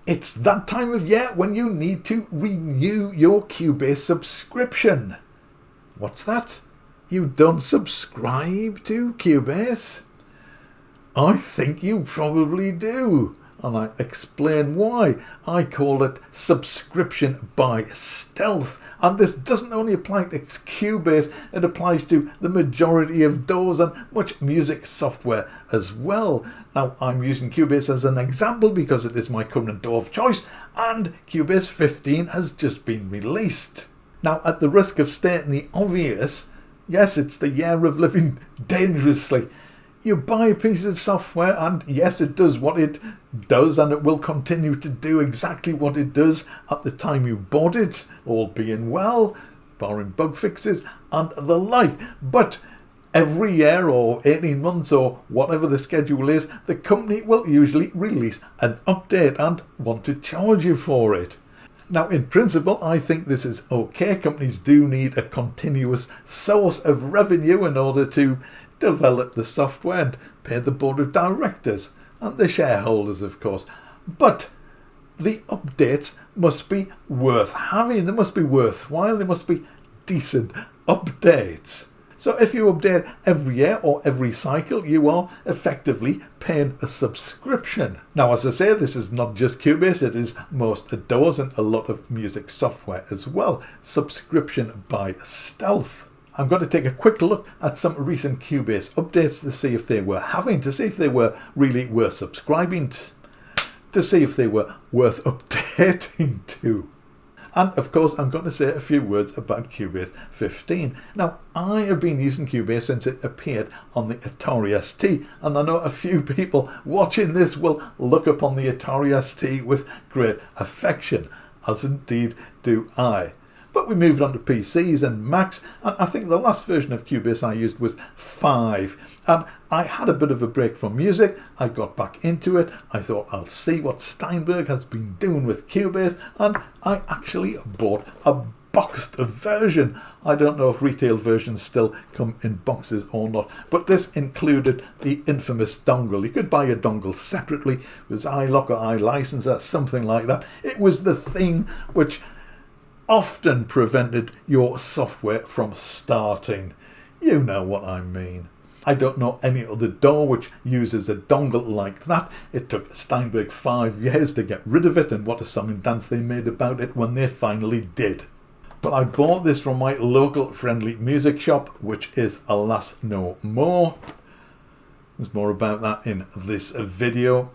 It's that time of year when you need to renew your Cubase subscription. What's that? You don't subscribe to Cubase? I think you probably do, and I explain why. I call it subscription by stealth, and this doesn't only apply to Cubase, it applies to the majority of DAWs and much music software as well. Now, I'm using Cubase as an example because it is my current DAW of choice, and Cubase 15 has just been released. Now, at the risk of stating the obvious, yes, it's the year of living dangerously. You buy a piece of software and yes, it does what it does, and it will continue to do exactly what it does at the time you bought it, all being well, barring bug fixes and the like. But every year or 18 months or whatever the schedule is, the company will usually release an update and want to charge you for it. Now, in principle, I think this is okay. Companies do need a continuous source of revenue in order to develop the software and pay the board of directors and the shareholders, of course. But the updates must be worth having. They must be worthwhile. They must be decent updates. So if you update every year or every cycle, you are effectively paying a subscription. Now, as I say, this is not just Cubase, it is most DAWs and a lot of music software as well. Subscription by stealth. I'm going to take a quick look at some recent Cubase updates to see if they were really worth subscribing to see if they were worth updating to. And of course, I'm going to say a few words about Cubase 15. Now, I have been using Cubase since it appeared on the Atari ST, and I know a few people watching this will look upon the Atari ST with great affection, as indeed do I. But we moved on to PCs and Macs, and I think the last version of Cubase I used was 5. And I had a bit of a break from music. I got back into it. I thought I'll see what Steinberg has been doing with Cubase, and I actually bought a boxed version. I don't know if retail versions still come in boxes or not, but this included the infamous dongle. You could buy a dongle separately. It was iLock or iLicense or something like that. It was the thing which often prevented your software from starting. You know what I mean. I don't know any other DAW which uses a dongle like that. It took Steinberg 5 years to get rid of it, and what a song and dance they made about it when they finally did. But I bought this from my local friendly music shop, which is alas no more. There's more about that in this video.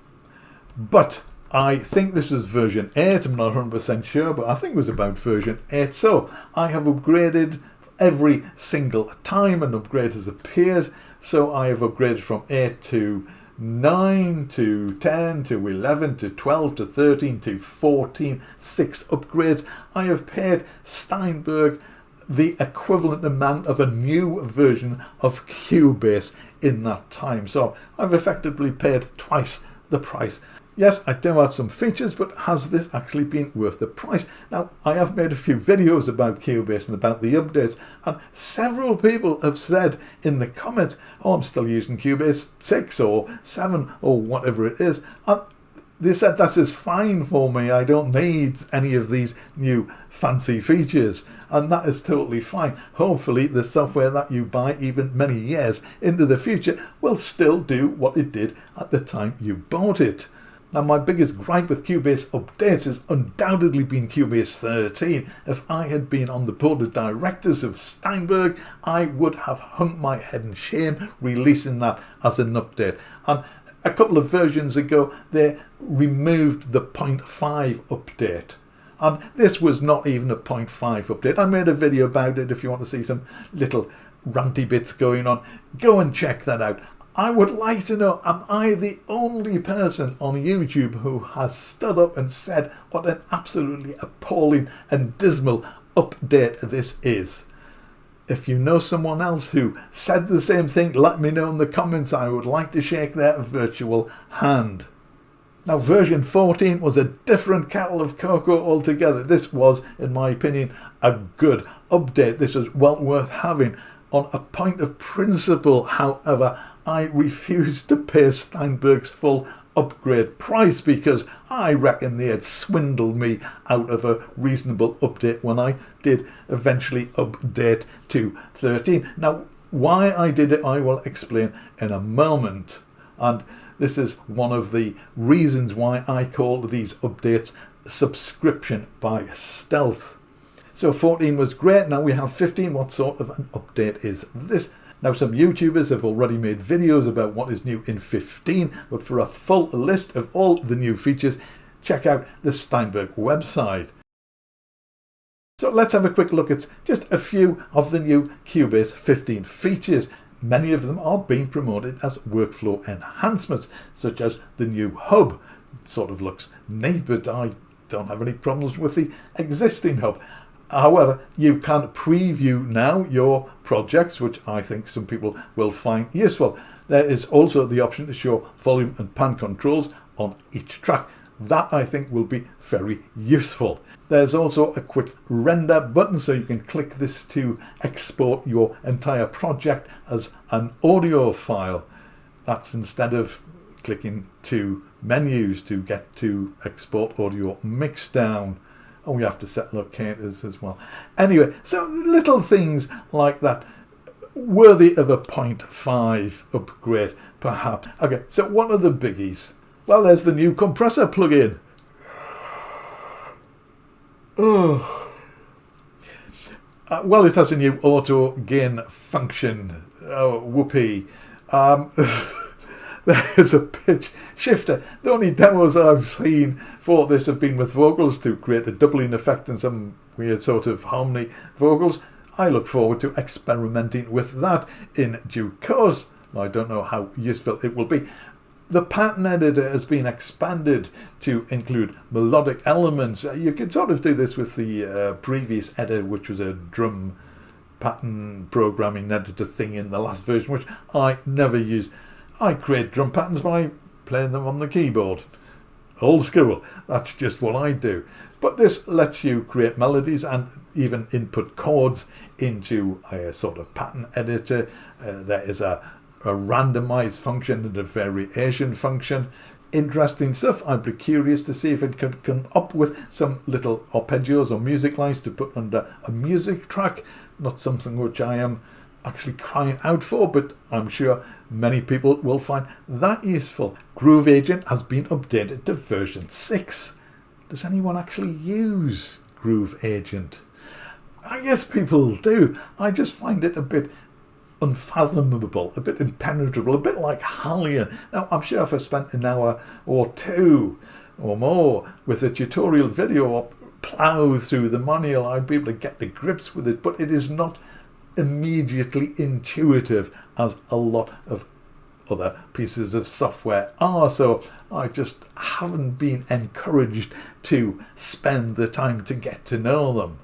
But I think this was version 8, I'm not 100% sure, but I think it was about version 8. So I have upgraded every single time an upgrade has appeared. So I have upgraded from 8 to 9 to 10 to 11 to 12 to 13 to 14, 6 upgrades. I have paid Steinberg the equivalent amount of a new version of Cubase in that time. So I've effectively paid twice the price. Yes, I do have some features, but has this actually been worth the price? Now, I have made a few videos about Cubase and about the updates, and several people have said in the comments, oh, I'm still using Cubase 6 or 7 or whatever it is. And they said that is fine for me. I don't need any of these new fancy features, and that is totally fine. Hopefully the software that you buy even many years into the future will still do what it did at the time you bought it. Now, my biggest gripe with Cubase updates has undoubtedly been Cubase 13. If I had been on the board of directors of Steinberg, I would have hung my head in shame releasing that as an update. And a couple of versions ago, they removed the 0.5 update. And this was not even a 0.5 update. I made a video about it. If you want to see some little ranty bits going on, go and check that out. I would like to know, am I the only person on YouTube who has stood up and said what an absolutely appalling and dismal update this is? If you know someone else who said the same thing, let me know in the comments. I would like to shake their virtual hand. Now, version 14 was a different kettle of cocoa altogether. This was, in my opinion, a good update. This was well worth having. On a point of principle, however, I refuse to pay Steinberg's full upgrade price, because I reckon they had swindled me out of a reasonable update when I did eventually update to 13. Now, why I did it, I will explain in a moment. And this is one of the reasons why I call these updates subscription by stealth. So 14 was great. Now we have 15. What sort of an update is this? Now, some YouTubers have already made videos about what is new in 15, but for a full list of all the new features, check out the Steinberg website. So let's have a quick look at just a few of the new Cubase 15 features. Many of them are being promoted as workflow enhancements, such as the new hub. It sort of looks neat, but I don't have any problems with the existing hub. However, you can preview now your projects, which I think some people will find useful. There is also the option to show volume and pan controls on each track. That I think will be very useful. There's also a quick render button, so you can click this to export your entire project as an audio file. That's instead of clicking two menus to get to export audio mix down. And we have to set locators as well. Anyway, so little things like that, worthy of a 0.5 upgrade, perhaps. Okay, so what are the biggies? Well, there's the new compressor plugin. Oh. Well, it has a new auto gain function. Oh, whoopee. There's a pitch shifter. The only demos I've seen for this have been with vocals to create a doubling effect and some weird sort of harmony vocals. I look forward to experimenting with that in due course. I don't know how useful it will be. The pattern editor has been expanded to include melodic elements. You could sort of do this with the previous editor, which was a drum pattern programming editor thing in the last version, which I never used. I create drum patterns by playing them on the keyboard. Old school, that's just what I do. But this lets you create melodies and even input chords into a sort of pattern editor. There is a randomized function and a variation function. Interesting stuff. I'd be curious to see if it could come up with some little arpeggios or music lines to put under a music track. Not something which I am actually crying out for, but I'm sure many people will find that useful. Groove Agent has been updated to version 6. Does anyone actually use Groove Agent? I guess people do. I just find it a bit unfathomable, a bit impenetrable, a bit like Hallion. Now, I'm sure if I spent an hour or two or more with a tutorial video or plough through the manual, I'd be able to get to grips with it, but it is not immediately intuitive as a lot of other pieces of software are, so I just haven't been encouraged to spend the time to get to know them.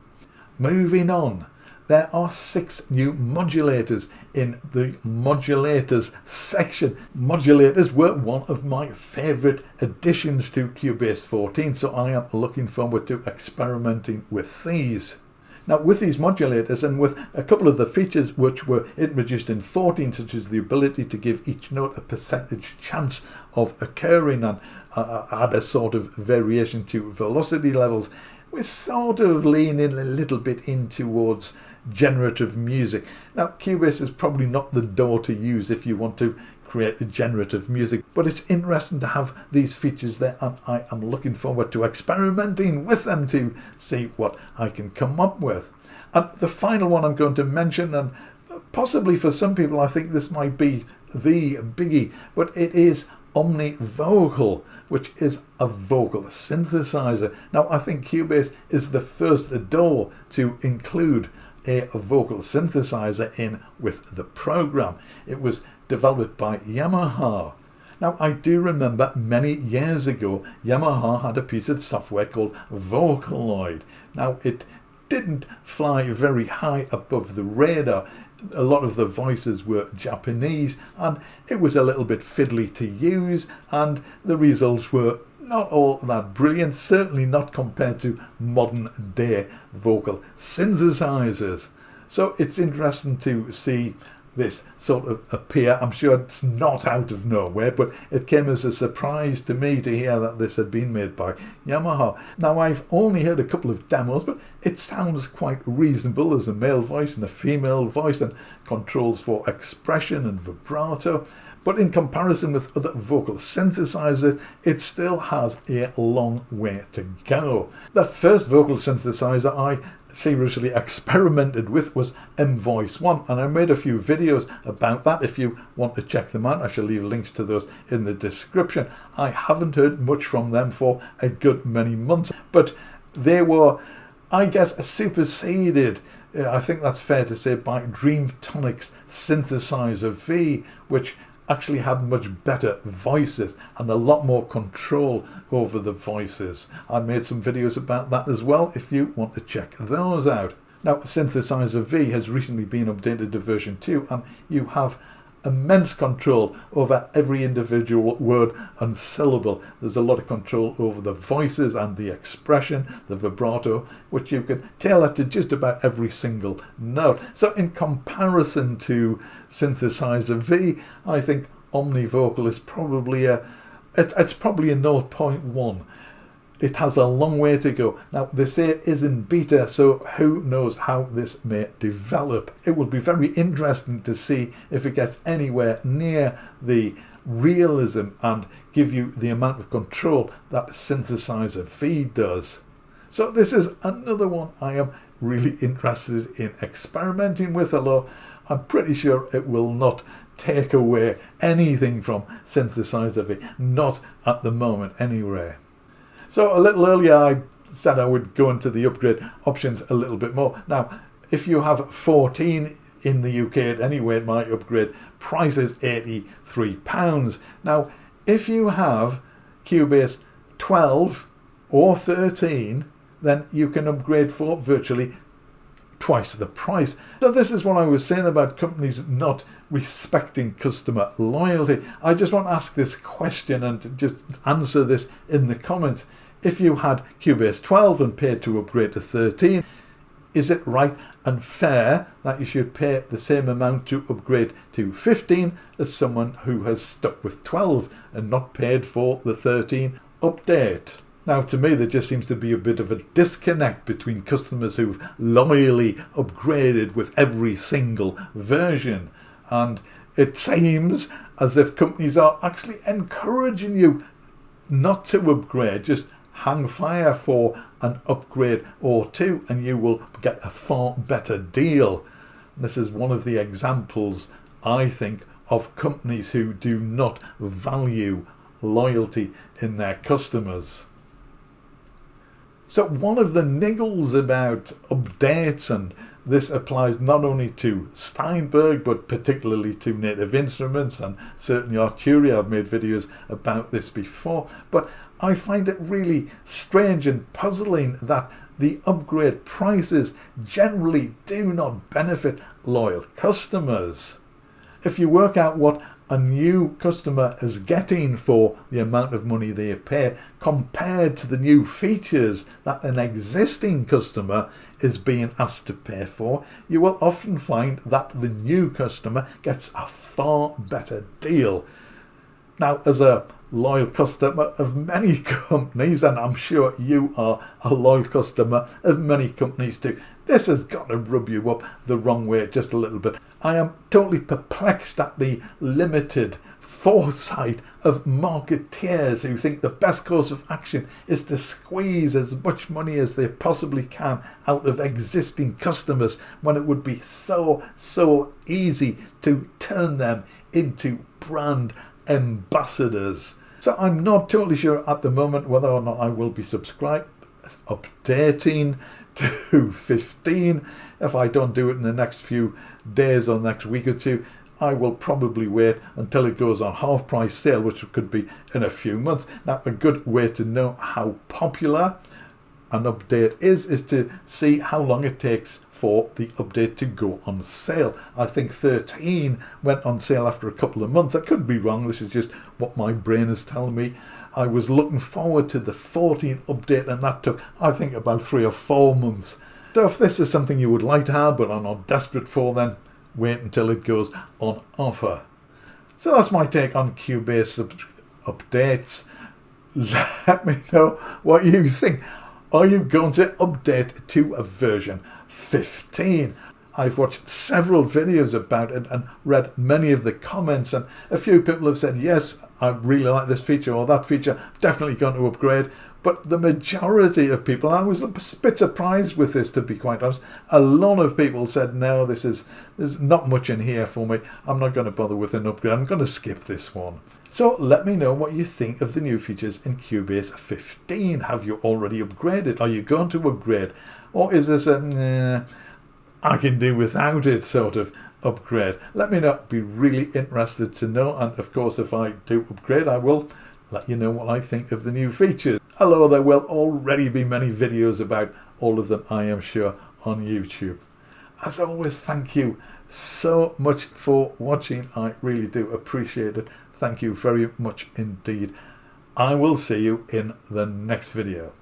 Moving on, there are 6 new modulators in the modulators section. Modulators were one of my favourite additions to Cubase 14, so I am looking forward to experimenting with these. Now, with these modulators and with a couple of the features which were introduced in 14, such as the ability to give each note a percentage chance of occurring and add a sort of variation to velocity levels, we're sort of leaning a little bit in towards generative music. Now, Cubase is probably not the DAW to use if you want to create the generative music, but it's interesting to have these features there, and I am looking forward to experimenting with them to see what I can come up with. And the final one I'm going to mention, and possibly for some people I think this might be the biggie, but it is Omnivocal, which is a vocal synthesizer. Now, I think Cubase is the first DAW to include a vocal synthesizer in with the program. It was developed by Yamaha. Now, I do remember many years ago, Yamaha had a piece of software called Vocaloid. Now, it didn't fly very high above the radar. A lot of the voices were Japanese, and it was a little bit fiddly to use, and the results were not all that brilliant, certainly not compared to modern day vocal synthesizers. So it's interesting to see this sort of appear. I'm sure it's not out of nowhere, but it came as a surprise to me to hear that this had been made by Yamaha. Now, I've only heard a couple of demos, but it sounds quite reasonable. There's a male voice and a female voice and controls for expression and vibrato. But in comparison with other vocal synthesizers, it still has a long way to go. The first vocal synthesizer I seriously experimented with was M-Voice 1, and I made a few videos about that. If you want to check them out, I shall leave links to those in the description. I haven't heard much from them for a good many months, but they were, I guess, superseded, I think that's fair to say, by Dreamtonic's Synthesizer V, which actually had much better voices and a lot more control over the voices. I made some videos about that as well if you want to check those out. Now, Synthesizer V has recently been updated to version 2, and you have immense control over every individual word and syllable. There's a lot of control over the voices and the expression, the vibrato, which you can tailor to just about every single note. So in comparison to Synthesizer V, I think Omnivocal is probably it's probably a 0.1. It has a long way to go. Now, they say it is in beta, so who knows how this may develop. It will be very interesting to see if it gets anywhere near the realism and give you the amount of control that Synthesizer V does. So this is another one I am really interested in experimenting with, although I'm pretty sure it will not take away anything from Synthesizer V, not at the moment anyway. So a little earlier I said I would go into the upgrade options a little bit more. Now, if you have 14 in the UK at any rate, my upgrade price is £83. Now, if you have Cubase 12 or 13, then you can upgrade for virtually twice the price. So this is what I was saying about companies not respecting customer loyalty. I just want to ask this question and just answer this in the comments. If you had Cubase 12 and paid to upgrade to 13, is it right and fair that you should pay the same amount to upgrade to 15 as someone who has stuck with 12 and not paid for the 13 update? Now, to me, there just seems to be a bit of a disconnect between customers who've loyally upgraded with every single version, and it seems as if companies are actually encouraging you not to upgrade. Just hang fire for an upgrade or two and you will get a far better deal. And this is one of the examples, I think, of companies who do not value loyalty in their customers. So one of the niggles about updates, and this applies not only to Steinberg but particularly to Native Instruments and certainly Arturia, I've made videos about this before, but I find it really strange and puzzling that the upgrade prices generally do not benefit loyal customers. If you work out what a new customer is getting for the amount of money they pay compared to the new features that an existing customer is being asked to pay for, you will often find that the new customer gets a far better deal. Now, as a loyal customer of many companies, and I'm sure you are a loyal customer of many companies too, this has got to rub you up the wrong way just a little bit. I am totally perplexed at the limited foresight of marketeers who think the best course of action is to squeeze as much money as they possibly can out of existing customers when it would be so easy to turn them into brand ambassadors. So I'm not totally sure at the moment whether or not I will be updating to 15. If I don't do it in the next few days or next week or two, I will probably wait until it goes on half price sale, which could be in a few months. Now, a good way to know how popular an update is to see how long it takes for the update to go on sale. I think 13 went on sale after a couple of months. I could be wrong. This is just what my brain is telling me. I was looking forward to the 14 update, and that took, I think, about 3 or 4 months. So if this is something you would like to have but are not desperate for, then wait until it goes on offer. So that's my take on Cubase updates. Let me know what you think. Are you going to update to a version 15? I've watched several videos about it and read many of the comments, and a few people have said, yes, I really like this feature or that feature, definitely going to upgrade. But the majority of people, and I was a bit surprised with this, to be quite honest, a lot of people said, no, there's not much in here for me. I'm not going to bother with an upgrade. I'm going to skip this one. So let me know what you think of the new features in Cubase 15. Have you already upgraded? Are you going to upgrade? Or is this a, I can do without it sort of upgrade? Let me know. I'd be really interested to know. And of course, if I do upgrade, I will let you know what I think of the new features. Although there will already be many videos about all of them, I am sure, on YouTube. As always, thank you so much for watching. I really do appreciate it. Thank you very much indeed. I will see you in the next video.